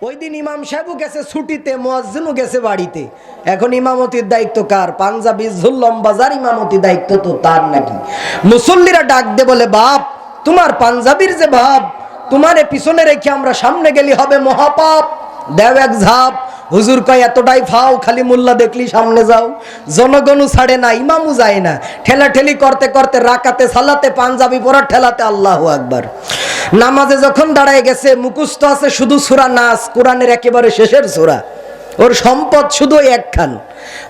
ওই দিন ইমাম সাহেবও গেছে ছুটিতে, মুয়াজ্জিনও গেছে বাড়িতে। এখন ইমামতির দায়িত্ব কার? পাঞ্জাবি ঝুল্লম বাজার ইমামতির দায়িত্ব তো তার নাকি? মুসল্লিরা ডাক দে বলে, বাপ তোমার পাঞ্জাবির যে ভাব, তোমারে পিছনে রেখে আমরা সামনে গেলি হবে মহাপাপ, দেও এক ঝাপ। হুজুর কয় এতটাই ফাও, খালি মোল্লা দেখলি সামনে যাও। জনগণও ছাড়ে না, ইমামও যায় না, ঠেলাঠেলি করতে করতে রাকাতে সালাতে পাঞ্জাবি পরা ঠেলাতে আল্লাহু আকবার। নামাজে যখন দাঁড়ায় গেছে, মুখস্থ আছে শুধু সূরা নাস, কোরআনের একেবারে শেষের সূরা, ওর সম্পদ শুধু একখান।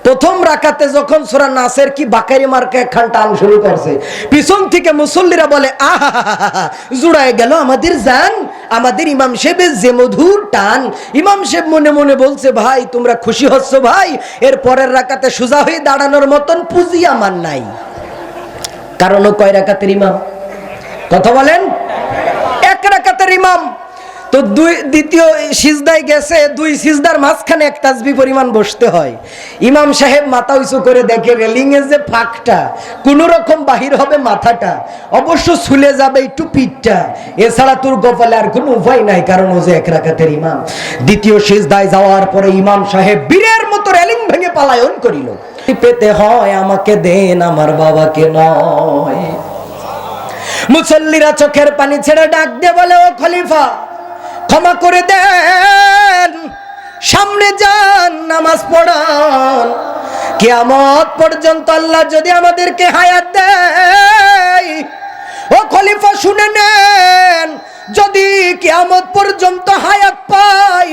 প্রথম রাকাতে যখন সূরা নাসের কি বাকারি মার্কা একখান টান শুরু করছে, পিছন থেকে মুসল্লিরা বলে আহা জুড়ায় গেল আমাদের জান, আমাদের ইমাম সাহেবের যে মধুর টান। ইমাম সাহেব মনে মনে বলছে, ভাই তোমরা খুশি হচ্ছ ভাই, এর পরের রাকাতে সোজা হয়ে দাঁড়ানোর মতন পুঁজি আমার নাই। কারণ ও কয় রাকাতের ইমাম? কথা বলেন, এক রাকাতের ইমাম। তো দ্বিতীয় সিজদায় গেছে, দুই সিজদার মাঝখানে এক তাসবিহ পরিমাণ বসতে হয়। ইমাম সাহেব মাথা উঁচু করে দেখে রেলিং এর যে ফাঁকটা, কোন রকম বাহির হবে মাথাটা, অবশ্য ছুলে যাবে একটু পিঠটা, এছাড়া তোর কপালে আর কোনো উপায় নাই, কারণ ও যে এক রাকাতের ইমাম। দ্বিতীয় সিজদায় যাওয়ার পরে ইমাম সাহেব বীরের মতো রেলিং ভেঙে পলায়ন করিল। পেতে হয় আমাকে দেন, আমার বাবাকে নয়। মুসল্লিরা চোখের পানি ছেড়ে ডাক দিয়ে বলে, ও খলিফা ক্ষমা করে দেন, সামনে যান, নামাজ পড়ান, কিয়ামত পর্যন্ত আল্লাহ যদি আমাদেরকে হায়াত দেয়। ও খলিফা শুনে নেন, যদি কিয়ামত পর্যন্ত হায়াত পাই,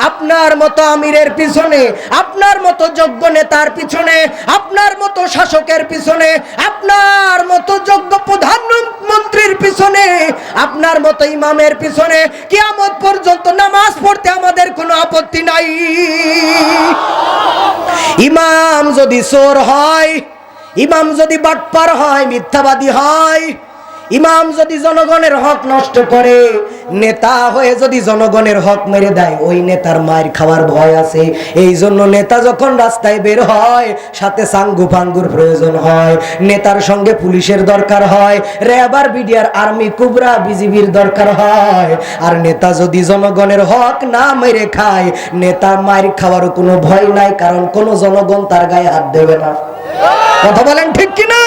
আপনার মতো আমিরের পিছনে, আপনার মতো যোগ্য নেতার পিছনে, আপনার মতো শাসকের পিছনে, আপনার মতো যোগ্য প্রধানমন্ত্রীর পিছনে, আপনার মতো ইমামের পিছনে কিয়ামত পর্যন্ত নামাজ পড়তে আমাদের কোনো আপত্তি নাই। ইমাম যদি চোর হয়, ইমাম যদি বাটপার হয়, মিথ্যাবাদী হয়, ইমাম যদি জনগণের হক নষ্ট করে, নেতা হয়ে যদি জনগণের হক মেরে দেয়, ওই নেতার মায়ের খাওয়ার ভয় আছে। এই জন্য নেতা যখন রাস্তায় বের হয়, সাথে সাঙ্গু ফাঙ্গুর প্রয়োজন হয়, নেতার সঙ্গে পুলিশের দরকার হয়, র্যাব আর বিডিআর আর্মি কুবরা বিজিবির দরকার হয়। আর নেতা যদি জনগণের হক না মেরে খায়, নেতা মায়ের খাওয়ারও কোনো ভয় নাই, কারণ কোনো জনগণ তার গায়ে হাত দেবে না। কথা বলেন ঠিক কিনা?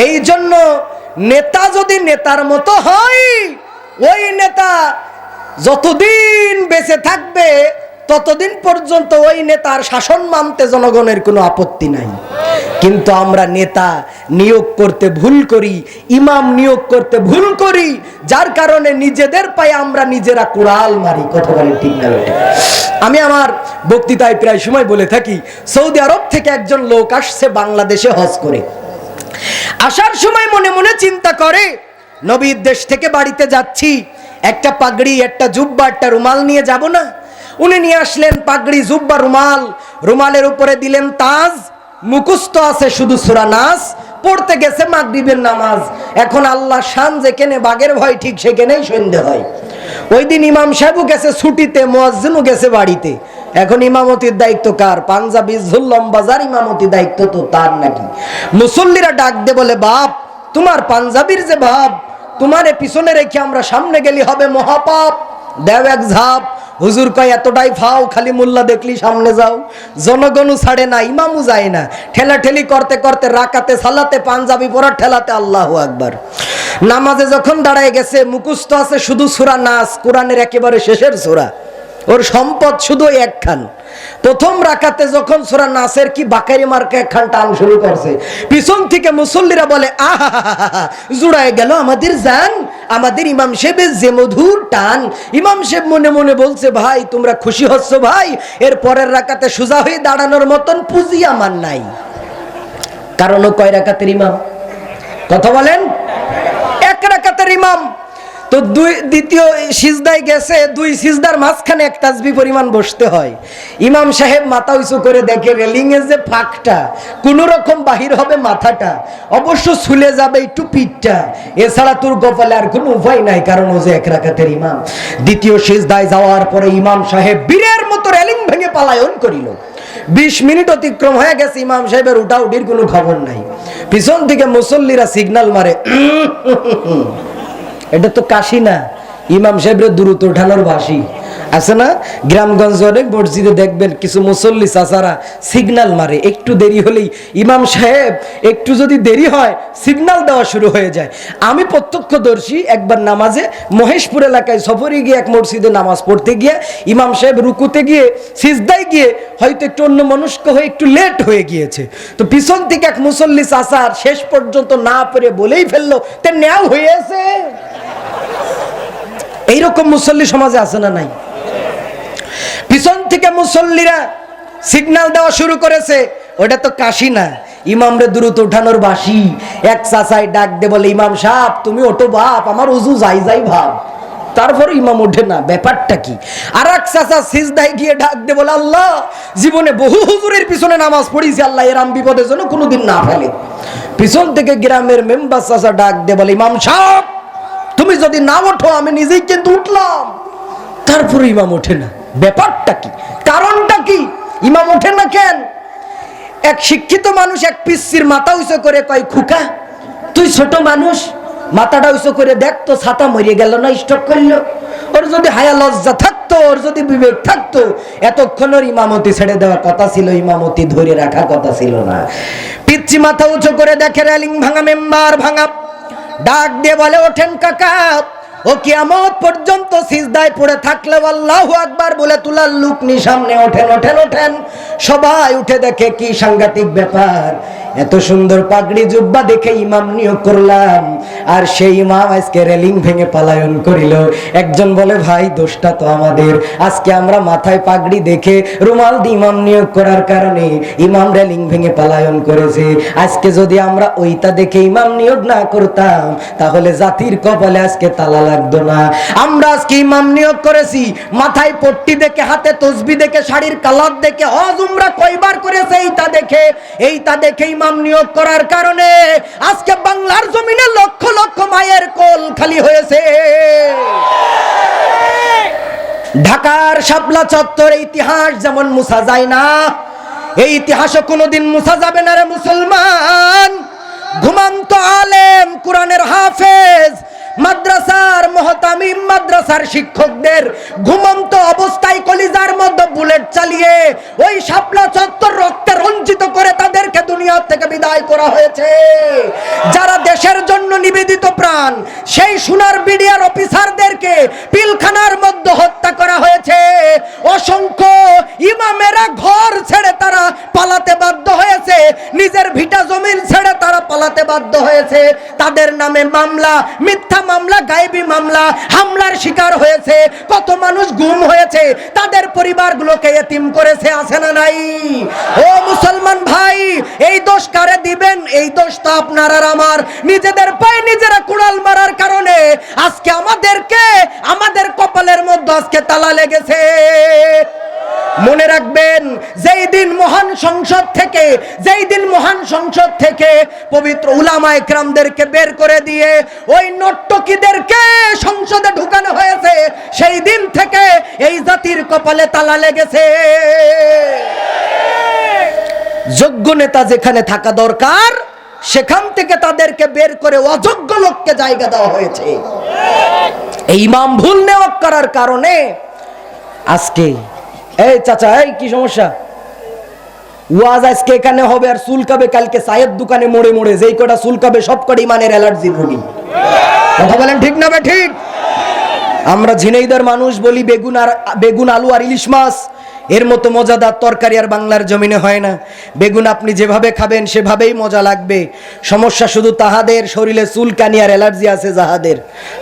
এই জন্য নেতা যদি নেতার মতো হয়, ওই নেতা যতদিন বেঁচে থাকবে ততদিন পর্যন্ত ওই নেতার শাসন মানতে জনগণের কোনো আপত্তি নাই। কিন্তু আমরা নেতা নিয়োগ করতে ভুল করি, ইমাম নিয়োগ করতে ভুল করি, যার কারণে নিজেদের পায়ে আমরা নিজেরা কুড়াল মারি। কথা বলেন ঠিক না? আমি আমার বক্তৃতায় প্রায় সময় বলে থাকি, সৌদি আরব থেকে একজন লোক আসছে বাংলাদেশে হজ করে। আসার সময় মনে মনে চিন্তা করে, নবীর দেশ থেকে বাড়িতে যাচ্ছি, একটা পাগড়ি, একটা জুব্বা, একটা রুমাল নিয়ে যাব না? উনি নিয়ে আসলেন পাগড়ি, জুব্বা, রুমাল। রুমালের উপরে দিলেন তাজ, মুখস্থ আছে শুধু সূরা নাস, পড়তে গেছে মাগরিবের নামাজ। এখন আল্লাহ শান যেখানে বাঘের ভয়, ঠিক সেখানেই সন্ধে হয়। ওই দিন ইমাম সাহেবও গেছে ছুটিতে, মুয়াজ্জিনও গেছে বাড়িতে। এখন ইমামতির দায়িত্ব কার? পাঞ্জাবি ঝুল্লম বাজার ইমামতির দায়িত্ব তো তার নাকি? মুসল্লিরা ডাক দে বলে, বাপ তোমার পাঞ্জাবির যে ভাব, তোমারে পিছনে রেখে আমরা সামনে গেলি হবে মহাপাপ, দেও এক ঝাপ। হুজুর কয় এতটাই ফাও, খালি মোল্লা দেখলি সামনে যাও। জনগণও ছাড়ে না, ইমামও যায় না, ঠেলাঠেলি করতে করতে রাকাতে সালাতে পাঞ্জাবি পরা ঠেলাতে আল্লাহু আকবার। নামাজে যখন দাঁড়ায় গেছে, মুখস্থ আছে শুধু সূরা নাস, কোরআনের একেবারে শেষের সূরা, ওর সম্পদ শুধু একখান। প্রথম রাকাতে যখন সূরা নাসের কি বাকারি মার্কা একখান টান শুরু করছে, পিছন থেকে মুসল্লিরা বলে আহা জুড়ায় গেল আমাদের জান, আমাদের ইমাম সাহেবের যে মধুর টান। ইমাম সাহেব মনে মনে বলছে, ভাই তোমরা খুশি হচ্ছ ভাই, এর পরের রাকাতে সোজা হয়ে দাঁড়ানোর মতন পুঁজি আমার নাই। কারণ ও কয় রাকাতের ইমাম? কথা বলেন, এক রাকাতের ইমাম। তো দ্বিতীয় সিজদায় গেছে, দুই সিজদার মাঝখানে এক তাসবিহ পরিমাণ বসতে হয়। ইমাম সাহেব মাথা উঁচু করে দেখে রেলিং এর যে ফাঁকটা, কোন রকম বাহির হবে মাথাটা, অবশ্য ছুলে যাবে একটু পিঠটা, এছাড়া তোর কপালে আর কোনো উপায় নাই, কারণ ও যে এক রাকাতের ইমাম। দ্বিতীয় সিজদায় যাওয়ার পরে ইমাম সাহেব বীরের মতো রেলিং ভেঙে পলায়ন করিল। 20 মিনিট অতিক্রম হয়ে গেছে, ইমাম সাহেবের উঠাউঠির কোনো খবর নাই। পিছন থেকে মুসল্লিরা সিগন্যাল মারে, এটা তো কাশি না, ইমাম সাহেবের দ্রুত ওঠানোর বাসি। আছে না? গ্রামগঞ্জ অনেক মসজিদে দেখবেন কিছু মুসল্লি চাচারা সিগন্যাল মারে, একটু দেরি হলেই ইমাম সাহেব একটু যদি দেরি হয় সিগন্যাল দেওয়া শুরু হয়ে যায়। আমি প্রত্যক্ষদর্শী, একবার নামাজে মহেশপুর এলাকায় সফরে গিয়ে এক মসজিদে নামাজ পড়তে গিয়ে ইমাম সাহেব রুকুতে গিয়ে সিজদায় গিয়ে হয়তো একটু অন্য মনস্ক হয়ে একটু লেট হয়ে গিয়েছে, তো পিছন থেকে এক মুসল্লি চাচার শেষ পর্যন্ত না পড়ে বলেই ফেললো তে নেও হয়েছে। এইরকম মুসল্লি সমাজে আছে না নাই? পিছন থেকে মুসল্লিরা সিগন্যাল দেওয়া শুরু করেছে, ওটা তো কাশি না, ইমামরে দ্রুত উঠানোর বাসি। এক চাচাই ডাক দে বলে, ইমাম সাহেব তুমি ওঠো বাপ, আমার উজু যাই যাই ভাব। তারপর ইমাম ওঠে না, ব্যাপারটা কি? আর এক চাচা সিজদায় গিয়ে ডাক দে বলে, আল্লাহ জীবনে বহু হুজুরের পিছনে নামাজ পড়িছি, আল্লাহ এরাম বিপদের জন্য কোনোদিন না ফেলে। পিছন থেকে গ্রামের মেম্বার চাচা ডাক দে বলে, ইমাম সাহেব তুমি যদি না ওঠো আমি নিজেই কিন্তু উঠলাম। তারপর ইমাম ওঠে না, ব্যাপারটা কি? কারণটা কি? ইমাম ওঠে না কেন? এক শিক্ষিত মানুষ এক পিচ্চির মাথা উঁচু করে কয়, খুকা তুই ছোট মানুষ, মাথাটা উঁচু করে দেখ তো ছাতা মরিয়ে গেল না, স্ট্রোক করলো। ওর যদি হায়া লজ্জা থাকতো, ওর যদি বিবেক থাকতো, এতক্ষণ ওর ইমামতি ছেড়ে দেওয়ার কথা ছিল, ইমামতি ধরে রাখার কথা ছিল না। পিচ্চি মাথা উঁচু করে দেখে রেলিং ভাঙা, মেম্বার ভাঙা, ডাক দিয়ে বলে, ওঠেন কাকা, ও কিয়ামত পর্যন্ত সিজদায় পড়ে থাকলে আল্লাহু আকবার বলে তুলার লোক নি সামনে, ওঠেন ওঠেন ওঠেন। সবাই উঠে দেখে কি সাংঘাতিক ব্যাপার, এত সুন্দর পাগড়ি জুব্বা দেখে ইমাম নিয়োগ করলাম, আর সেই ইমাম আজকে রেলিং ভেঙে পলায়ন করিল। একজন বলে, ভাই দোষটা তো আমাদের, আজকে আমরা মাথায় পাগড়ি দেখে রুমাল দিয়ে ইমাম নিয়োগ করার কারণে ইমাম রেলিং ভেঙে পলায়ন করেছে। আজকে যদি আমরা ওইটা দেখে ইমাম নিয়োগ না করতাম তাহলে জাতির কপালে আজকে তালা লাগতো না। আমরা আজকে ইমাম নিয়োগ করেছি, মাথায় পট্টি দেখে, হাতে তসবি দেখে, শাড়ির কালার দেখে, হজ উমরা কয়বার করেছে এইটা দেখে ইমাম নিয়োগ করার কারণে আজকে বাংলার জমিনে লক্ষ লক্ষ মায়ের কোল খালি হয়েছে। ঢাকার শাপলা চত্বরের ইতিহাস যেমন মুছা যায় না, এই ইতিহাসও কোনোদিন মুছা যাবে না রে মুসলমান। ঘুমন্ত আলেম, কোরআনের হাফেজ, মাদ্রাসার মুহতামিম, মাদ্রাসার শিক্ষকদের ঘুমন্ত অবস্থায় কলিজার মধ্যে বুলেট চালিয়ে ওই শাপলা চত্বর রক্তে রঞ্জিত করে তাদেরকে দুনিয়া থেকে বিদায় করা হয়েছে। যারা দেশের জন্য নিবেদিত প্রাণ, সেই সোনার বিডিআর অফিসারদেরকে পিলখানার মধ্যে হত্যা করা হয়েছে। অসংখ্য ইমামেরা ঘর ছেড়ে তারা পালাতে বাধ্য হয়েছে, নিজের ভিটা জমিন ছেড়ে তারা পালাতে বাধ্য হয়েছে। তাদের নামে মামলা, মিথ্যা মামলা, গায়েবী মামলা, হামলার শিকার হয়েছে। কত মানুষ গুম হয়েছে, তাদের পরিবারগুলোকে এতিম করেছে, আছে না নাই? ও মুসলমান ভাই, এই দোষ কারে দিবেন? এই দোষ তো আপনার আর আমার। নিজেদের পায়ে নিজেরা কুড়াল মারার কারণে আজকে আমাদের কপালের মধ্যে আজকে তালা লেগেছে। মনে রাখবেন, যেই দিন মহান সংসদ থেকে পবিত্র উলামায়ে কেরামদেরকে বের করে দিয়ে ওই নর্তকীদেরকে সংসদে ঢুকানো হয়েছে, সেই দিন থেকে এই জাতির কপালে তালা লেগেছে। যোগ্য নেতা যেখানে থাকা দরকার সেখান থেকে তাদেরকে বের করে অযোগ্য লোককে জায়গা দেওয়া হয়েছে। এই ইমাম ভুল নেওয়ার করার কারণে আজকে, এই চাচা, এই কি সমস্যা? ওয়াজ আজকে এখানে হবে আর চুলকাবে কালকে চায়ের দোকানে মোড়ে মোড়ে, যেই কটা চুলকাবে সব কটা ইমানের অ্যালার্জির রোগী। কথা বলেন ঠিক না? ঠিক। আমরা ঝিনাইদার মানুষ বলি, বেগুন আলু আর ইলিশ মাছ এর মতো মজাদার তরকারি আর বাংলার জমিনে হয় না। বেগুন আপনি যেভাবে খাবেন সেভাবেই মজা লাগবে। সমস্যা শুধু তাহাদের শরীরে চুলকানি আর অ্যালার্জি আছে যাহাদের।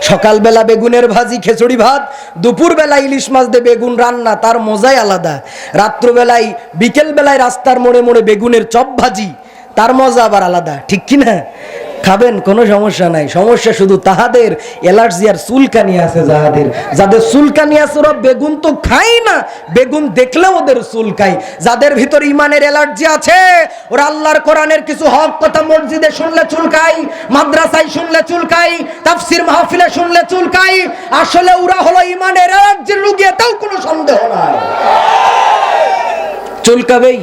সকালবেলা বেগুনের ভাজি, খিচুড়ি ভাত, দুপুরবেলা ইলিশ মাছ দিয়ে বেগুন রান্না, তার মজাই আলাদা। রাত্রবেলায়, বিকেলবেলায় রাস্তার মোড়ে মোড়ে বেগুনের চপ ভাজি, তার মজা আবার আলাদা, ঠিক কি না? খাবেন, কোনো সমস্যা নাই। সমস্যা শুধু তাহাদের অ্যালার্জি আর চুলকানি আছে যাদের চুলকানি আছে ওরা বেগুন তো খায় না, বেগুন দেখলেও ওদের চুলকায়। যাদের ভিতর ইমানের অ্যালার্জি আছে ওরা আল্লাহর কোরআনের কিছু হক কথা মসজিদে শুনলে চুলকায়, মাদ্রাসায় শুনলে চুলকায়, তাফসীর মাহফিলে শুনলে চুলকায়। আসলে ওরা হলো ইমানের অ্যালার্জির রোগী, এটাও কোনো সন্দেহ নাই। চুলকাবেই।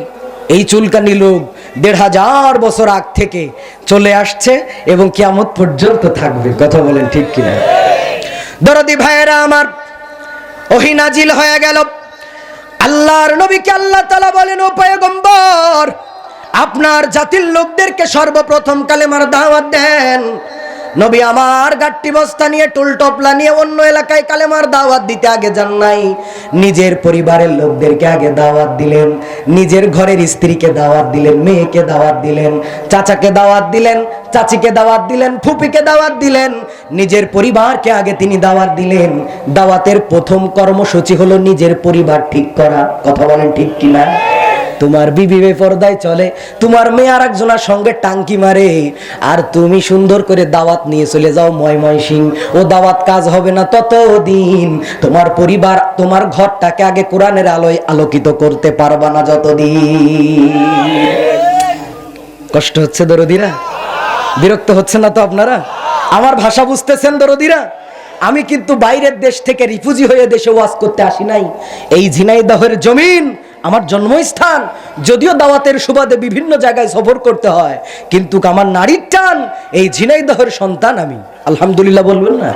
এই চুলকানি লোক ১৫০০ বছর আগ থেকে চলে আসছে এবং কিয়ামত পর্যন্ত থাকবে। কথা বলেন ঠিক কিনা? দরদি ভাইয়েরা আমার, ওহী নাজিল হয়ে গেল। আল্লাহর নবীকে আল্লাহ তাআলা বলেন, ও পয়গম্বর, আপনার জাতির লোকদেরকে সর্বপ্রথম কালেমার দাওয়াত দেন। নবী আমার গাট্টি বস্তা নিয়ে টুলটপলা নিয়ে অন্য এলাকায় কালেমার দাওয়াত দিতে আগে যান নাই, নিজের পরিবারের লোকদেরকে আগে দাওয়াত দিলেন, নিজের ঘরের স্ত্রীকে দাওয়াত দিলেন, মেয়েকে দাওয়াত দিলেন, চাচাকে দাওয়াত দিলেন, চাচিকে দাওয়াত দিলেন, ফুপিকে দাওয়াত দিলেন, নিজের পরিবারকে আগে তিনি দাওয়াত দিলেন। দাওয়াতের প্রথম কর্মসূচি হলো নিজের পরিবার ঠিক করা। কথা বলেন ঠিক কিনা? তোমার বিবি বেপরদায় চলে, তোমার মেয়ে আর একজনের সঙ্গে টাঙ্কি মারে, আর তুমি সুন্দর করে দাওয়াত নিয়ে চলে যাও ময়মনসিং। ও দাওয়াত কাজ হবে না ততদিন, তোমার পরিবার তোমার ঘরটাকে আগে কোরআনের আলোয় আলোকিত করতে পারবা না যতদিন। কষ্ট হচ্ছে দরদিরা? বিরক্ত হচ্ছে না তো আপনারা? আমার ভাষা বুঝতেছেন দরদিরা? আমি কিন্তু বাইরের দেশ থেকে রিফিউজি হয়ে দেশে ওয়াজ করতে আসি নাই। এই ঝিনাইদহের জমিন আমার জন্মস্থান। যদিও দাওয়াতের সুবাদে বিভিন্ন জায়গায় সফর করতে হয়, কিন্তু আমার নারীর টান এই ঝিনাইদহের সন্তান আমি। আলহামদুলিল্লাহ বলবেন না?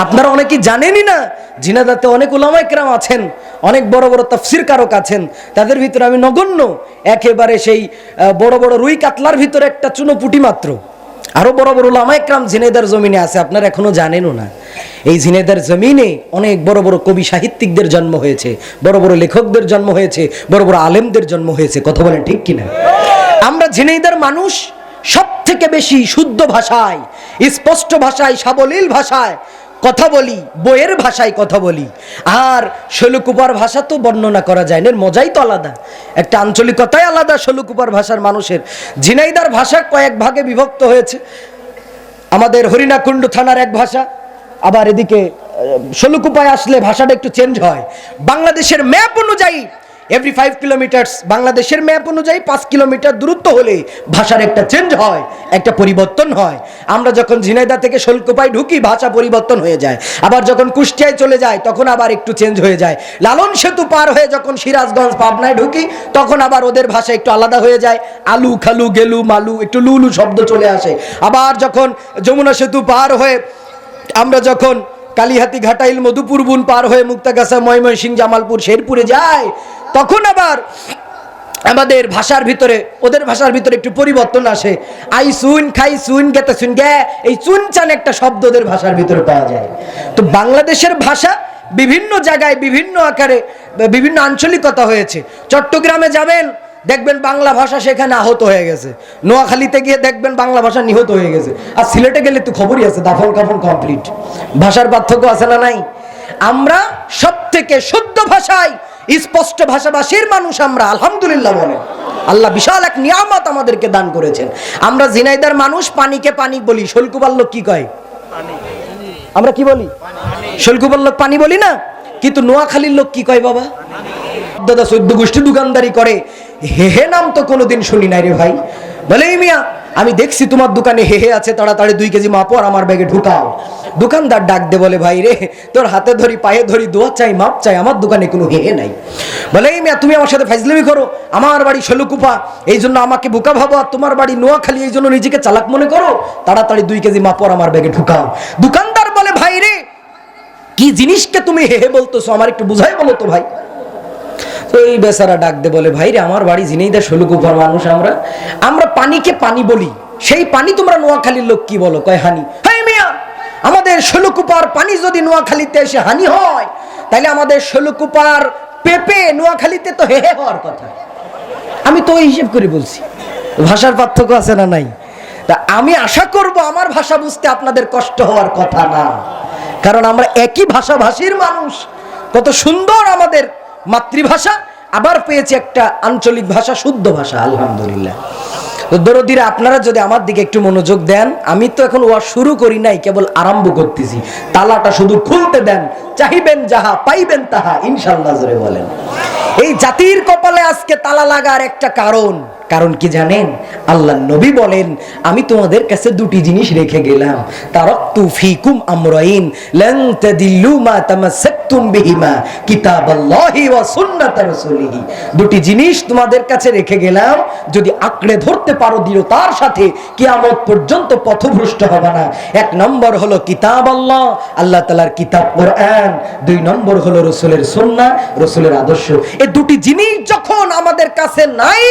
আপনারা অনেকেই জানেনই না, ঝিনাইদহতে অনেক উলামায়ে কেরাম আছেন, অনেক বড় বড় তাফসীর কারক আছেন, তাদের ভিতরে আমি নগণ্য, একেবারে সেই বড় বড় রুই কাতলার ভিতরে একটা চুনোপুটি মাত্র। আরো বড় বড় উলামায়ে কেরাম ঝিনাইদহের জমিনে আছে, আপনারা এখনো জানেনও না। এই ঝিনাইদহের জমিনে অনেক বড় বড় কবি সাহিত্যিকদের জন্ম হয়েছে, বড় বড় লেখকদের জন্ম হয়েছে, বড় বড় আলেমদের জন্ম হয়েছে। কথা বলেন ঠিক কিনা? আমরা ঝিনাইদহের মানুষ সব থেকে বেশি শুদ্ধ ভাষায়, স্পষ্ট ভাষায়, সাবলীল ভাষায় কথা বলি, বইয়ের ভাষায় কথা বলি। আর শৈলকুপার ভাষা তো বর্ণনা করা যায় না, এর মজাই তো আলাদা, একটা আঞ্চলিকতাই আলাদা শৈলকুপার ভাষার মানুষের। ঝিনাইদহের ভাষা কয়েক ভাগে বিভক্ত হয়েছে। আমাদের হরিণাকুণ্ড থানার এক ভাষা, আবার এদিকে শৈলকুপায় আসলে ভাষাটা একটু চেঞ্জ হয়। বাংলাদেশের ম্যাপ অনুযায়ী এভরি 5 কিলোমিটার্স, বাংলাদেশের ম্যাপ অনুযায়ী 5 কিলোমিটার দূরত্ব হলে ভাষার একটা চেঞ্জ হয়, একটা পরিবর্তন হয়। আমরা যখন ঝিনাইদহ থেকে শৈলকুপায় ঢুকি ভাষা পরিবর্তন হয়ে যায়, আবার যখন কুষ্টিয়ায় চলে যায় তখন আবার একটু চেঞ্জ হয়ে যায়। লালন সেতু পার হয়ে যখন সিরাজগঞ্জ পাবনায় ঢুকি তখন আবার ওদের ভাষা একটু আলাদা হয়ে যায়, আলু খালু গেলু মালু একটু লুলু শব্দ চলে আসে। আবার যখন যমুনা সেতু পার হয়ে আমরা যখন কালিহাতি ঘাটাইল মধুপুর বুন পার হয়ে মুক্তাগাছা ময়মনসিংহ জামালপুর শেরপুরে যায় তখন আবার আমাদের ভাষার ভিতরে ওদের ভাষার ভিতরে একটু পরিবর্তন আসে। আই সুন খাই সুন গেতে সুন গে, এই চুন চান একটা শব্দ ওদের ভাষার ভিতরে পাওয়া যায়। তো বাংলাদেশের ভাষা বিভিন্ন জায়গায় বিভিন্ন আকারে বিভিন্ন আঞ্চলিকতা হয়েছে। চট্টগ্রামে যাবেন দেখবেন বাংলা ভাষা সেখানে আহত হয়ে গেছে, নোয়াখালীতে গিয়ে দেখবেন বাংলা ভাষা নিহত হয়ে গেছে, আর সিলেটে গেলে তো খবরই আছে, দাফন কাফন কমপ্লিট। ভাষার পার্থক্য আছে না নাই? আমরা সব থেকে শুদ্ধ ভাষায় স্পষ্ট ভাষাভাষীর মানুষ আমরা, আলহামদুলিল্লাহ বলেন। আল্লাহ বিশাল এক নিয়ামত আমাদেরকে দান করেছেন। আমরা ঝিনাইদহের মানুষ পানিকে পানি বলি, শৈলকুপার লোক কি কয়? আমরা কি বলি? শৈলকুপার লোক পানি বলি না, কিন্তু নোয়াখালীর লোক কি কয় বাবা? দাদা 14 গোষ্ঠী দোকানদারি করে, হেহে নাম তো কোনোদিন শুনি নাই রে ভাই। বলে এই মিয়া আমি দেখছি তোমার দোকানে হেহে আছে, তাড়াতাড়ি 2 কেজি মাপো আর আমার ব্যাগে ঢুকাও। দোকানদার ডাক দে বলে ভাই রে তোর হাতে ধরি পায়ে ধরি দোয়া চাই মাপ চাই, আমার দোকানে কোনো হেহে নাই। বলে এই মিয়া তুমি আমার সাথে ফাইজলামি করো, আমার বাড়ি শৈলকুপা এই জন্য আমাকে বোকা ভাবো, আর তোমার বাড়ি নোয়াখালী এই জন্য নিজেকে চালাক মনে করো, তাড়াতাড়ি 2 কেজি মাপো আর আমার ব্যাগে ঢুকাও। দোকানদার বলে ভাই রে কি জিনিসকে তুমি হেহে বলতেছো, আমার একটু বুঝাই বলো তো ভাই। তো এই বেচারা ডাক দে বলে ভাই রে আমার বাড়ি ঝিনাইদহ শৈলকুপার মানুষ, আমরা পানিকে পানি বলি, সেই পানি তোমরা নোয়াখালীর লোক কি বলো? কয় হানি। হ্যাঁ মিয়া আমাদের শৈলকুপার পানি যদি নোয়াখালীতে এসে হানি হয় তাহলে আমাদের শৈলকুপার পেপে নোয়াখালীতে তো হেহে হওয়ার কথা। আমি তো ওই হিসেব করে বলছি, ভাষার পার্থক্য আছে না নাই? তা আমি আশা করব আমার ভাষা বুঝতে আপনাদের কষ্ট হওয়ার কথা না, কারণ আমরা একই ভাষাভাষীর মানুষ। কত সুন্দর আমাদের মাতৃভাষা, আবার পেয়েছি একটা আঞ্চলিক ভাষা, শুদ্ধ ভাষা, আলহামদুলিল্লাহ। তো দরদিরা আপনারা যদি আমার দিকে একটু মনোযোগ দেন, আমি তো এখন ওয়াজ শুরু করি নাই, কেবল আরম্ভ করতেছি। তালাটা শুধু খুলতে দেন, চাহিবেন যাহা পাইবেন তাহা ইনশাআল্লাহ জোরে বলেন। এই জাতির কপালে আজকে তালা লাগার একটা কারণ কি জানেন? আল্লাহ নবী বলেন আমি তোমাদের কাছে 2টি জিনিস রেখে গেলাম, তারাকতু ফিকুম আমরাইন লান তাদিল্লু মা তামাসসাকতুম বিহিমা কিতাবাল্লাহি ওয়া সুন্নাত রাসূলিহি। 2টি জিনিস তোমাদের কাছে রেখে গেলাম, যদি আঁকড়ে ধরতে পারো দৃঢ়তার সাথে কিয়ামত পর্যন্ত পথভ্রষ্ট হবে না। 1 নম্বর হলো কিতাব আল্লাহ, আল্লাহ তাআলার কিতাব কোরআন, বিধান, 2 নম্বর হলো রসুলের সুন্নাহ, রসুলের আদর্শ। এই দুটি জিনিস যখন আমাদের কাছে নাই,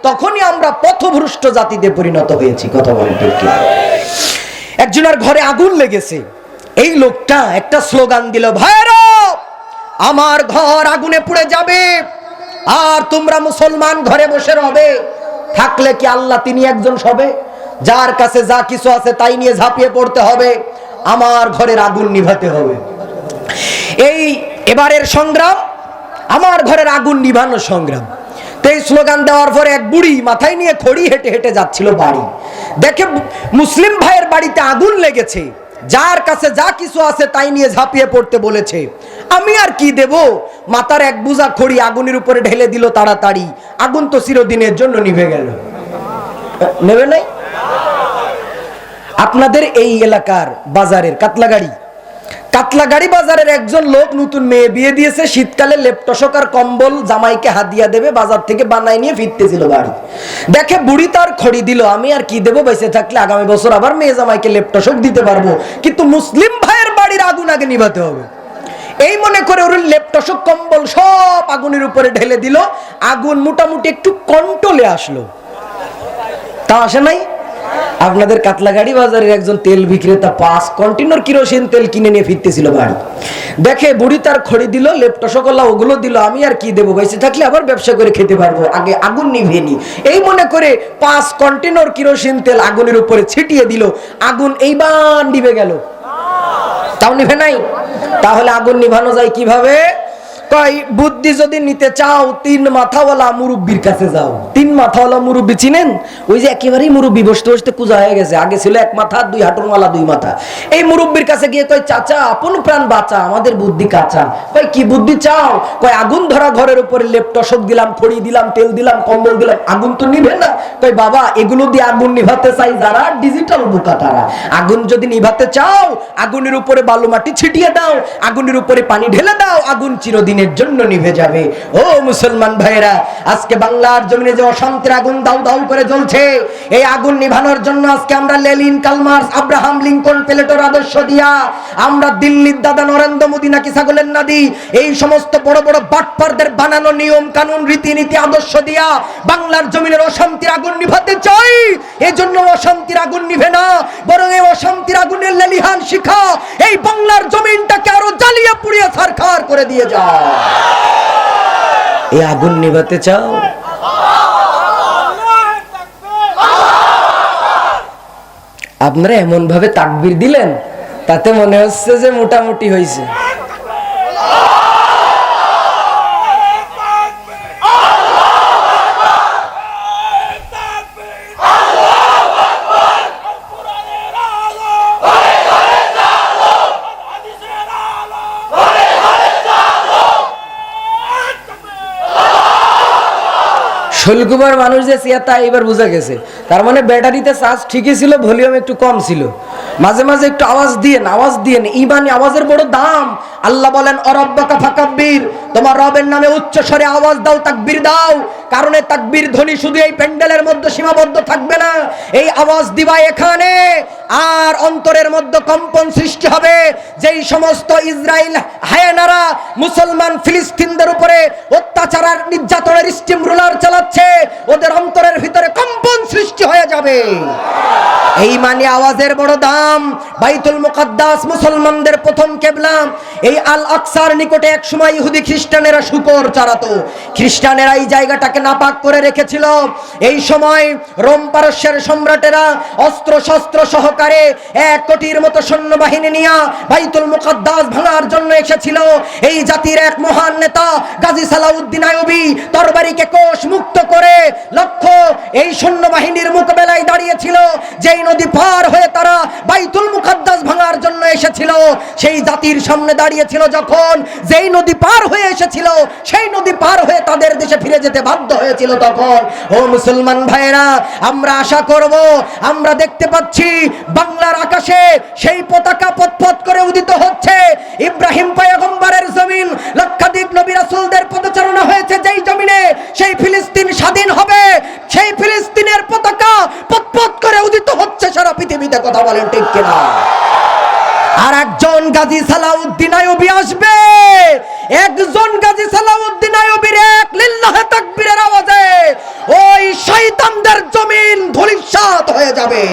তখনই আমরা পথভ্রষ্ট জাতিতে পরিণত হয়েছি। কথা বলেন ঠিক কি? একজনের ঘরে আগুন লেগেছে, এই লোকটা একটা স্লোগান দিল, ভাইরা আমার ঘর আগুনে পুড়ে যাবে আর তোমরা মুসলমান ঘরে বসে রবে, থাকলে কি আল্লাহ তিনি একজন সবে? যার কাছে যা কিছু আছে তাই নিয়ে ঝাঁপিয়ে পড়তে হবে, আমার ঘরের আগুন নিভাতে হবে। এই এবারের সংগ্রাম আমার ঘরের আগুন নিভানোর সংগ্রাম। তো এই স্লোগান দেওয়ার পরে এক বুড়ি মাথায় নিয়ে খড়ি হেঁটে হেঁটে যাচ্ছিল বাড়ি, দেখে মুসলিম ভাইয়ের বাড়িতে আগুন লেগেছে, যার কাছে যা কিছু আছে তাই নিয়ে ঝাঁপিয়ে পড়তে বলেছে। আমি আর কি দেব, মাথার এক বোঝা খড়ি আগুনের উপরে ঢেলে দিল তাড়াতাড়ি, আগুন তো চিরদিনের জন্য নিভে গেল। নেবে নাই? আপনাদের এই এলাকার বাজারের কাতলাগাড়ি বাজারের একজন লোক নতুন মেয়ে বিয়ে দিয়েছে, শীতকালে লেপটসক আর কম্বল জামাইকে হাদিয়া দেবে, বাজার থেকে বানাই নিয়ে ফিরতেছিল বাড়ি, দেখে বুড়ি তার খড়ি দিল, আমি আর কি দেব, বেঁচে থাকলে আগামী বছর আবার মেয়ে জামাইকে লেপটসক দিতে পারবো, কিন্তু মুসলিম ভাইয়ের বাড়ির আগুন আগে নিভাতে হবে। এই মনে করে ওর লেপটসক কম্বল সব আগুনের উপরে ঢেলে দিল, আগুন মোটামুটি একটু কন্ট্রোলে আসলো। তা আসে নাই? আপনাদের কাতলাগাড়ি বাজারের একজন তেল বিক্রেতা 5 কন্টেনার কিরোসিন তেল কিনে নিয়ে ফিরতেছিল বাড়ি, দেখে বুড়ি তার খড়ি দিল, লেপটসকলা ওগুলো দিল, আমি আর কি দেবো, বেঁচে থাকলে আবার ব্যবসা করে খেতে পারবো, আগে আগুন নিভিয়ে নি। এই মনে করে 5 কন্টেনার কিরোসিন তেল আগুনের উপরে ছিটিয়ে দিল, আগুন এইবার নিভে গেল। তাও নিভে নাই? তাহলে আগুন নিভানো যায় কিভাবে? কই বুদ্ধি যদি নিতে চাও 3 মাথাওয়ালা মুরব্বির কাছে যাও। 3 মাথাওয়ালা মুরব্বি চিনেন? ওই যে একেবারেই মুরব্বি বসতে বসতে কুজা হয়ে গেছে, আগে ছিল 1 মাথা 2 হাঁটুরওয়ালা 2 মাথা। এই মুরব্বির কাছে গিয়ে কই চাচা আপন প্রাণ বাঁচা, আমাদের বুদ্ধি কাঁচা। কই কি বুদ্ধি চাও? কই আগুন ধরা ঘরের উপরে লেপটসক দিলাম, খড়ি দিলাম, তেল দিলাম, কম্বল দিলাম, আগুন তো নিভে না। কই বাবা এগুলো দিয়ে আগুন নিভাতে চাই যারা ডিজিটাল বোকা তারা। আগুন যদি নিভাতে চাও আগুনের উপরে বালু মাটি ছিটিয়ে দাও, আগুনের উপরে পানি ঢেলে দাও, আগুন চিরদিন জন্য নিভে যাবে। ও মুসলমান ভাইরা, আজকে বাংলার জমিনে যে অশান্তির আগুন দাউ দাউ করে জ্বলছে, এই আগুন নিভানোর জন্য আজকে আমরা লেনিন, কালমার্স, আব্রাহাম লিঙ্কন, প্লেটোর আদর্শ দিয়া, আমরা দিল্লির দাদা নরেন্দ্র মোদী নাকি ছাগলের নাদি, এই সমস্ত বড় বড় বাটপারদের বানানো নিয়ম কানুন রীতিনীতি আদর্শ দিয়া বাংলার জমিনের অশান্তির আগুন নিভাতে চাই। এই জন্য অশান্তির আগুন নিভে না, বরং এই অশান্তির আগুনের লেলিহান শিখা এই বাংলার জমিনটাকে আরো জ্বালিয়ে পুড়িয়ে ছারখার করে দিয়ে যায়। এই আগুন নিভাতে চাও? আপনারা এমন ভাবে তাকবীর দিলেন তাতে মনে হচ্ছে যে মোটামুটি হয়েছে। শৈলকুমার মানুষ যে চেতা এবার বোঝা গেছে, তার মানে ব্যাটারিতে চার্জ ঠিকই ছিল, ভলিউম একটু কম ছিল, মাঝে মাঝে একটু আওয়াজ দিয়েন। ইমানি আওয়াজের বড় দাম। আল্লাহ বলেন অরব্বাকা ফাকাব্বির, তোমার রবের নামে উচ্চ স্বরে আওয়াজ দাও, তাকবীর দাও। কারণ এই তাকবীর ধ্বনি শুধু এই প্যান্ডেলের মধ্যে সীমাবদ্ধ থাকবে না, এই আওয়াজ দিবা এখানে আর অন্তরের মধ্যে কম্পন সৃষ্টি হবে। যেই সমস্ত ইসরায়েল হায়ানারা মুসলমান ফিলিস্তিনদের উপরে অত্যাচার আর নির্যাতনের স্টিম রুলার চালাচ্ছে, ওদের অন্তরের ভিতরে কম্পন সৃষ্টি হয়ে যাবে। এই মানে আওয়াজের বড় দাম। বাইতুল মুকাদ্দাস মুসলমানদের প্রথম কিবলা, এই আল আকসার নিকটে এক সময় ইহুদি খ্রিস্টানেরা শুকর চড়াতো, খ্রিস্টানেরা এই জায়গাটাকে নাপাক করে রেখেছিল। এই সময় রোম পারস্যের সম্রাটেরা অস্ত্র শস্ত্র সহকারে 1 কোটির মতো সৈন্যবাহিনী নিয়ে বাইতুল মুকাদ্দাস ভাঙার জন্য এসেছিল। এই জাতির এক মহান নেতা গাজী সালাউদ্দিন আইয়ুবী তরবারিকে কোষ মুক্ত করে লক্ষ্য এই সৈন্যবাহিনীর মোকাবেলায় দাঁড়িয়েছিল। যেই নদী পার হয়ে তারা বাইতুল মুকাদ্দাস ভাঙার জন্য এসেছিল, সেই জাতির সামনে দাঁড়িয়েছিল যখন, যেই নদী পার হয়ে এসেছিল সেই নদী পার হয়ে তাদের দেশে ফিরে যেতে বাধ্য হয়েছিল তখন। ও মুসলমান ভাইরা, আমরা আশা করব, আমরা দেখতে পাচ্ছি বাংলার আকাশে সেই পতাকা পথ করে উদিত হচ্ছে। ইব্রাহিম পয়গম্বরের জমিন, লক্ষাধিক নবী রাসূলদের পদচারণা হয়েছে যেই জমিনে, সেই ফিলিস্তিন স্বাধীন হবে, সেই ফিলিস্তিনের পতাকা পথ করে উদিত হচ্ছে সারা পৃথিবীতে। কথা বলেন ঠিক কিনা? আর একজন গাজী সালাউদ্দিন আইয়ুবী আসবে, যাবে।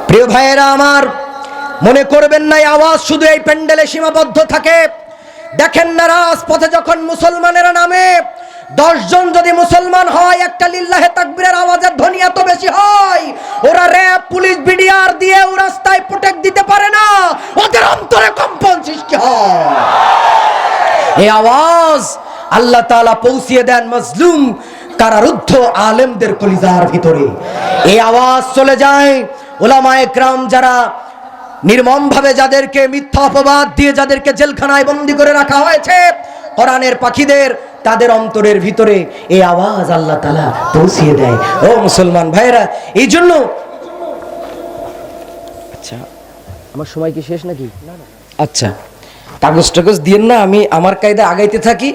প্রিয় ভাইয়েরা আমার, মনে করবেন না এই আওয়াজ শুধু এই প্যান্ডেলে সীমাবদ্ধ থাকে। দেখেন না রাজপথে যখন মুসলমানেরা নামে, 10 জন যদি মুসলমান হয়, একটা লিল্লাহে তাকবীরের আওয়াজের ধ্বনি এত বেশি হয়, ওরা র‍্যাব, পুলিশ, বিডিআর দিয়ে ও রাস্তায় প্রোটেক্ট দিতে পারে না, ওদের অন্তরে কম্পন সৃষ্টি হয়। এই আওয়াজ আল্লাহ তাআলা পৌঁছিয়ে দেন মজলুম কারারুদ্ধ আলেমদের কলিজার ভিতরে। এই আওয়াজ চলে যায় উলামায়ে কেরাম যারা নির্মমভাবে যাদেরকে মিথ্যা অপবাদ দিয়ে যাদেরকে জেলখানায় বন্দী করে রাখা হয়েছে, কোরআনের পাখীদের, তাদের অন্তরের ভিতরে এই আওয়াজ আল্লাহ তাআলা পৌঁছিয়ে দেয়। ও মুসলমান ভাইরা, এই জন্য আচ্ছা আমার সময় কি শেষ নাকি? আচ্ছা, কাগজ টাগজ দিয়েন না, আমি আমার কায়দা আগাইতে থাকি,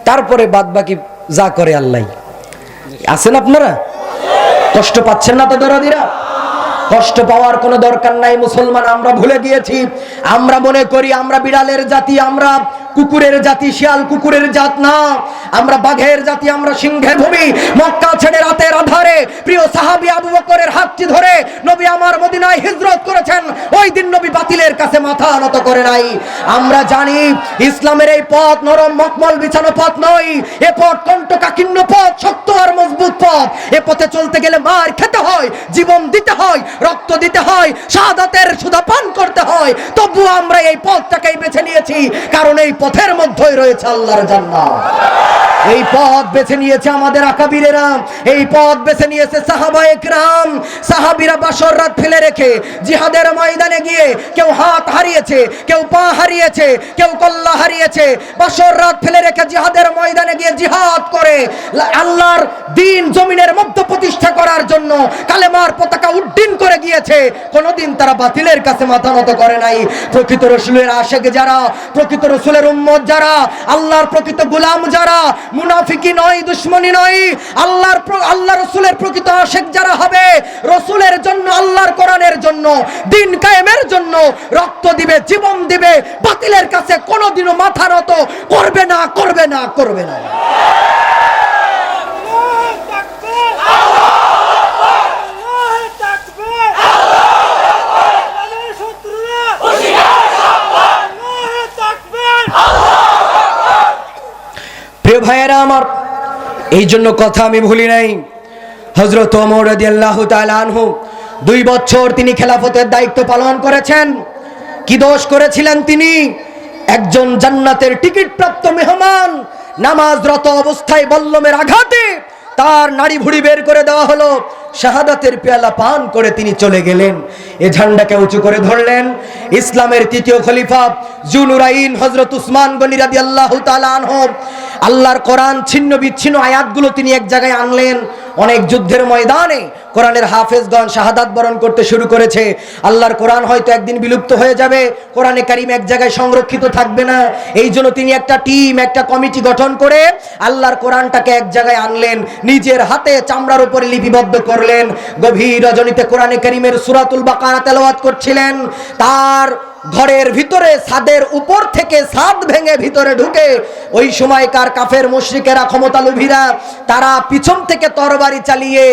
তারপরে বাদ বাকি যা করে আল্লাহ। আছেন আপনারা? কষ্ট পাচ্ছেন না তো দরদিরা? কষ্ট পাওয়ার কোনো দরকার নাই। মুসলমান আমরা ভুলে গিয়েছি, আমরা মনে করি আমরা বিড়ালের জাতি, আমরা কুকুরের জাতি, শিয়াল কুকুরের জাত না, আমরা বাঘের জাতি, আমরা সিংহের ভূমি। মক্কা ছেড়ে রাতের আধারে প্রিয় সাহাবী আবু বকরের হাতটি ধরে নবী আমার মদিনায় হিজরত করেছেন। ওই দিন নবী বাতিলের কাছে মাথা নত করে নাই। আমরা জানি ইসলামের এই পথ নরম মখমল বিছানো পথ নয়, এ পথ কণ্টকাকীর্ণ পথ, শক্ত আর মজবুত পথ। এ পথে চলতে গেলে মার খেতে হয়, জীবন দিতে হয়, রক্ত দিতে হয়, শাহাদাতের সুধা পান করতে হয়। তবু আমরা এই পথটাকেই বেছে নিয়েছি, কারণ এই পথের মধ্যেই রয়েছে আল্লাহর জান্নাত। এই পথ বেছে নিয়েছে আমাদের আকাবিরেরা, এই পথ বেছে নিয়েছে সাহাবায়ে কেরাম। সাহাবীরা বাসর রাত ফেলে রেখে জিহাদের ময়দানে গিয়ে কেউ হাত হারিয়েছে, কেউ পা হারিয়েছে, কেউ কল্লা হারিয়েছে। বাসর রাত ফেলে রেখে জিহাদের ময়দানে গিয়ে জিহাদ করে আল্লাহর দ্বীন জমিনের মধ্যে প্রতিষ্ঠা করার জন্য কালেমার পতাকা উড্ডীন করে গিয়েছে। কোনোদিন তারা বাতিলের কাছে মাথা নত করে নাই। প্রকৃত রাসূলের আশিক যারা, প্রকৃত রাসূলের উম্মত যারা, আল্লাহর প্রকৃত গোলাম যারা, মুনাফিকি নয়, দুশমনী নয়, আল্লাহ রাসূলের প্রকৃত আশিক যারা হবে, রাসূলের জন্য, আল্লাহর কোরআনের জন্য, দ্বীন কায়েমের জন্য রক্ত দিবে, জীবন দিবে, বাতিলের কাছে কোনোদিনও মাথা নত করবে না, করবে না, করবে না। প্রিয় ভাইয়েরা আমার, এই জন্য কথা আমি ভুলি নাই। হযরত ওমর রাদিয়াল্লাহু তাআলা আনহু 2 বছর তিনি খেলাফতের দায়িত্ব পালন করেছেন। কি দোষ করেছিলেন তিনি? একজন জান্নাতের টিকিট প্রাপ্ত মেহমান নামাজরত অবস্থায় বল্লমের আঘাতে তার নাড়ি ভুড়ি বের করে দেওয়া হলো। শাহাদাতের পেয়ালা পান করে তিনি চলে গেলেন। এ ঝান্ডাকে উঁচু করে ধরলেন ইসলামের 3য় খলিফা জুনুরাইন হযরত উসমান গনি রাদিয়াল্লাহু তাআলা আনহু। আল্লাহর কোরআন ছিন্ন বিচ্ছিন্ন আয়াতগুলো তিনি এক জায়গায় আনলেন। অনেক যুদ্ধের ময়দানে কোরআনের হাফেজগণ শাহাদাত বরণ করতে শুরু করেছে। আল্লাহর কোরআন হয়তো একদিন বিলুপ্ত হয়ে যাবে, কোরআনে কারিম এক জায়গায় সংরক্ষিত থাকবে না। এই জন্য তিনি একটা টিম, একটা কমিটি গঠন করে আল্লাহর কোরআনটাকে এক জায়গায় আনলেন, নিজের হাতে চামড়ার উপরে লিপিবদ্ধ করলেন। গভীর রজনীতে কোরআনে কারিমের সূরাতুল বাকারা তেলাওয়াত করছিলেন। তার ঘরের ভিতরে ছাদের উপর থেকে ছাদ ভেঙে ভিতরে ঢুকে ওই সময়কার কাফের মুশরিকেরা, ক্ষমতালোভীরা, তারা পিছন থেকে তরবারি চালিয়ে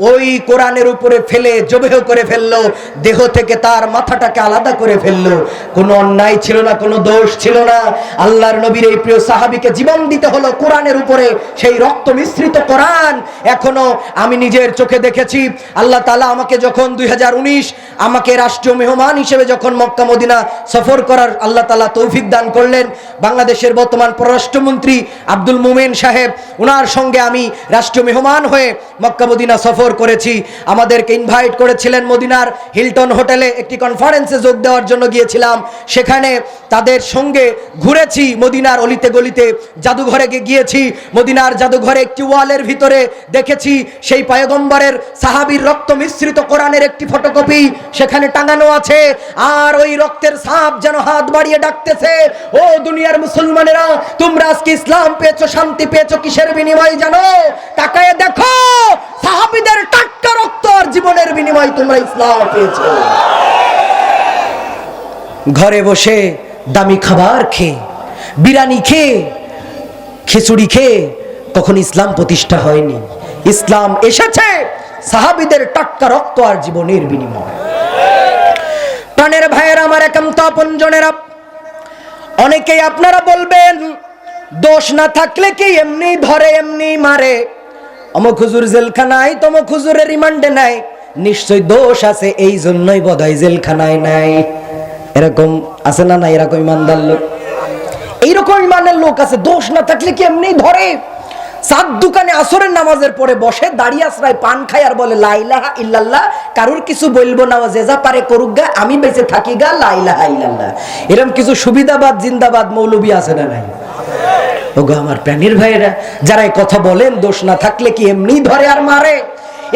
ওই কোরআনের উপরে ফেলে জবেহ করে ফেললো, দেহ থেকে তার মাথাটাকে আলাদা করে ফেললো। কোনো অন্যায় ছিল না, কোনো দোষ ছিল না। আল্লাহর নবীর এই প্রিয় সাহাবীকে জীবন দিতে হলো কোরআনের উপরে। সেই রক্ত মিশ্রিত কোরআন এখনো আমি নিজের চোখে দেখেছি। আল্লাহ তাআলা আমাকে যখন 2019 আমাকে রাষ্ট্রীয় মেহমান হিসেবে যখন মক্কা মদিনা সফর করার আল্লাহ তাআলা তৌফিক দান করলেন, বাংলাদেশের বর্তমান পররাষ্ট্রমন্ত্রী আব্দুল মোমেন সাহেব, ওনার সঙ্গে আমি রাষ্ট্রীয় মেহমান হয়ে মক্কা মদিনা সফর করেছি। আমাদেরকে ইনভাইট করেছিলেন মদিনার হিলটন হোটেলে, একটি কনফারেন্সে যোগ দেওয়ার জন্য গিয়েছিলাম। সেখানে তাদের সঙ্গে ঘুরেছি, মদিনার অলিতে গলিতে, জাদুঘরে গিয়েছি। মদিনার জাদুঘরে একটি ওয়ালের ভিতরে দেখেছি সেই পয়গম্বরের সাহাবীর রক্ত মিশ্রিত কোরআনের একটি ফটোকপি সেখানে টাঙানো আছে। আর ওই রক্তের ছাপ যেন হাত বাড়িয়ে ডাকতেছে, ও দুনিয়ার মুসলমানেরা, তোমরা আজকে ইসলাম পেয়েছো, শান্তি পেয়েছো, কিসের বিনিময়ে জানো? তাকায় দেখো, সাহাবীদের টাটকা রক্ত আর জীবনের বিনিময়ে তোমরা ইসলাম পেয়েছো। ঘরে বসে দামি খাবার খেয়ে, বিরিয়ানি খেয়ে, খিচুড়ি খেয়ে কখন ইসলাম প্রতিষ্ঠা হয়নি। ইসলাম এসেছে সাহাবীদের টাটকা রক্ত আর জীবনের বিনিময়। প্রাণের ভাইয়েরা আমার, একান্ত আপনজনেরা, অনেকেই আপনারা বলবেন দোষ না থাকলে কি এমনি ধরে এমনি মারে, অমুক হুজুর জেলখানায় তমুক হুজুরের রিমান্ডে নাই, নিশ্চয় দোষ আছে, এই জন্যই বোধহয় জেলখানায় নাই। এরকম আছে না? না, এরকম ইমানদার লোক, এইরকম ইমানের লোক আছে, দোষ না থাকলে কি এমনি ধরে। চার দোকানে আসরের নামাজের পরে বসে, দাঁড়িয়ে আশ্রয় পান খায় আর বলে লা ইলাহা ইল্লাল্লাহ, কারুর কিছু বলবো না, যে যা পারে করুক গা, আমি বেঁচে থাকি গা, লা ইলাহা ইল্লাল্লাহ। এরকম কিছু সুবিধাবাদ জিন্দাবাদ মৌলবী আছে না নাই? ওগো আমার প্রাণের ভাইয়েরা, যারা এই কথা বলেন দোষ না থাকলে কি এমনি ধরে আর মারে,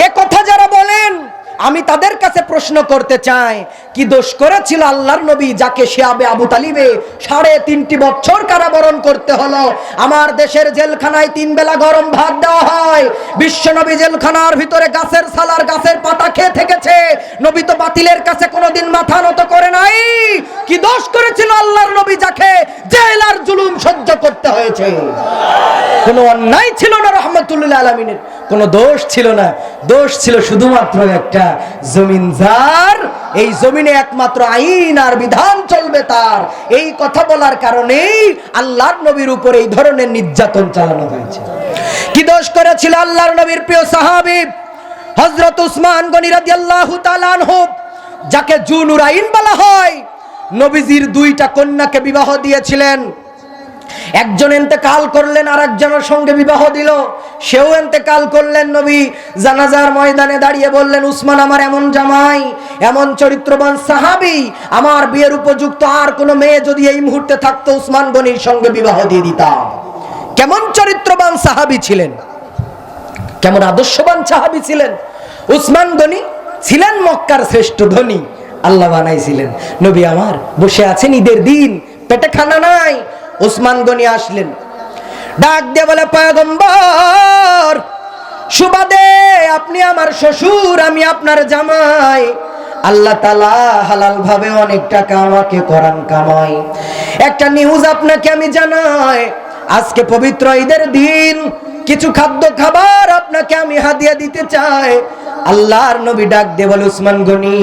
এ কথা যারা বলেন, আমি তাদের কাছে প্রশ্ন করতে চাই, কি দোষ করেছিল আল্লাহর নবী যাকে শিয়াবে আবু তালিবে 3.5 বছর কারাবরণ করতে হলো? আমার দেশের জেলখানায় 3 বেলা গরম ভাত দেওয়া হয়, বিশ্ব নবী জেলখানার ভিতরে গাছের ছালার গাছের পাতা খেয়ে থেকেছে, নবী তো বাতিলের কাছে কোনোদিন মাথা নত করে নাই। কি দোষ করেছিল আল্লাহর নবী যাকে জেল আর জুলুম সহ্য করতে হয়েছে? কোনো অন্যায় ছিল না রাহমাতুল্লিল আলামিনের, কোনো দোষ ছিল না। দোষ ছিল শুধুমাত্র একটা, জমিন যার, এই জমিনে একমাত্র আইন আর বিধান চলবে তার। এই কথা বলার কারণেই আল্লাহর নবীর উপর এই ধরনের নির্যাতন চালানো হয়েছে। কি দোষ করেছিল আল্লাহর নবীর প্রিয় সাহাবী হযরত উসমান গনি রাদিয়াল্লাহু তাআলা আনহু, যাকে জুনুর আইন বলা হয়? নবীজির 2টা কন্যাকে বিবাহ দিয়েছিলেন, একজন ইন্তেকাল করলেন, আর একজনের সঙ্গে বিবাহ দিল, সেও ইন্তেকাল করলেন। নবী জানাজার ময়দানে দাঁড়িয়ে বললেন, উসমান আমার এমন জামাই, এমন চরিত্রবান সাহাবী, আমার বিয়ের উপযুক্ত আর কোন মেয়ে যদি এই মুহূর্তে থাকতো, উসমান গনির সঙ্গে বিবাহ দিয়ে দিতাম। কেমন চরিত্রবান সাহাবী ছিলেন, কেমন আদর্শবান সাহাবী ছিলেন। উসমান গনি ছিলেন মক্কার শ্রেষ্ঠ ধনী, আল্লাহ বানাইছিলেন। নবী আমার বসে আছেন ঈদের দিন, পেটে খানা নাই, উসমান গনি আসলেন, ডাক দিয়ে বলে, পয়গম্বর, সুবাদে আপনি আমার শ্বশুর, আমি আপনার জামাই, আল্লাহ তাআলা হালাল ভাবে অনেক টাকা আমাকে করান কামাই, একটা নিউজ আপনাকে আমি জানাই, আজকে পবিত্র ঈদের দিন কিছু খাদ্য খাবার আপনাকে আমি হাদিয়া দিতে চাই। আল্লাহর নবী ডাক দিয়ে বলে, উসমান গনি,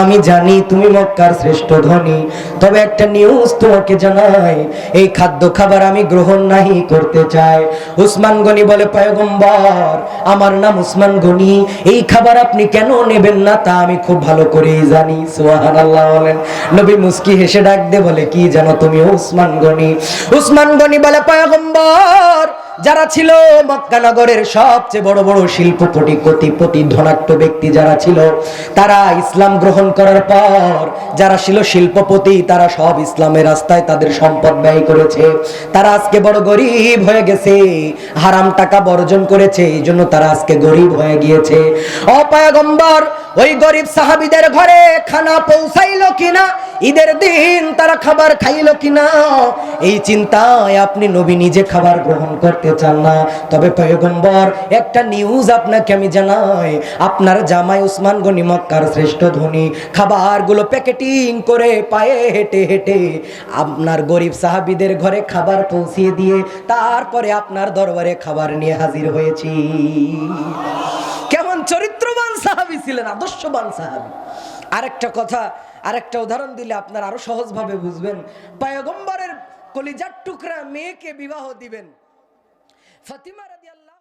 আমি জানি তুমি মক্কার শ্রেষ্ঠ ধনী, তবে একটা নিউজ তোমাকে জানাই, এই খাদ্য খাবার আমি গ্রহণ নাহি করতে চাই। উসমান গনি বলে, পয়গম্বর, আমার নাম উসমান গনি, এই খাবার আপনি কেন নেবেন না তা আমি খুব ভালো করেই জানি। সুবহানাল্লাহ বলেন। নবী মুস্কি হেসে ডাক দিয়ে বলে, কি জানো তুমি উসমান গনি? উসমান গনি বলে, পয়গম্বর, যারা ছিল মক্কা নগরের সবচেয়ে বড় বড় শিল্পপতি, কোটিপতি, ধনাঢ্য ব্যক্তি যারা ছিল, তারা ইসলাম গ্রহণ করার পর যারা ছিল শিল্পপতি, তারা সব ইসলামের রাস্তায় তাদের সম্পদ ব্যয় করেছে, তারা আজকে বড় গরিব হয়ে গেছে, হারাম টাকা বর্জন করেছে, এই জন্য তারা আজকে গরিব হয়ে গিয়েছে। ও পয়গম্বর, ওই গরিব সাহাবীদের ঘরে খানা পৌঁছাইলো কিনা, ঈদের দিন তারা খাবার খাইলো কিনা, এই চিন্তায় আপনি নবী নিজে খাবার গ্রহণ করতে চান না। তবে পয়গম্বর, একটা নিউজ আপনাকে আমি জানাই, আপনার জামাই উসমান গনি মক্কার শ্রেষ্ঠ ধনী, খাবারগুলো প্যাকেটিং করে পায়ে হেঁটে হেঁটে আপনার গরিব সাহাবীদের ঘরে খাবার পৌঁছিয়ে দিয়ে তারপরে আপনার দরবারে খাবার নিয়ে হাজির হয়েছি। কেমন চরিত্রবান সাহাবী ছিলেন, আদর্শবান সাহাবী। আরেকটা কথা, আরেকটা উদাহরণ দিলে আপনারা আরো সহজভাবে বুঝবেন। পয়গম্বরের কলিজার টুকরা মেয়েকে বিবাহ দিবেন, ফাতিমা রাদিয়াল্লাহু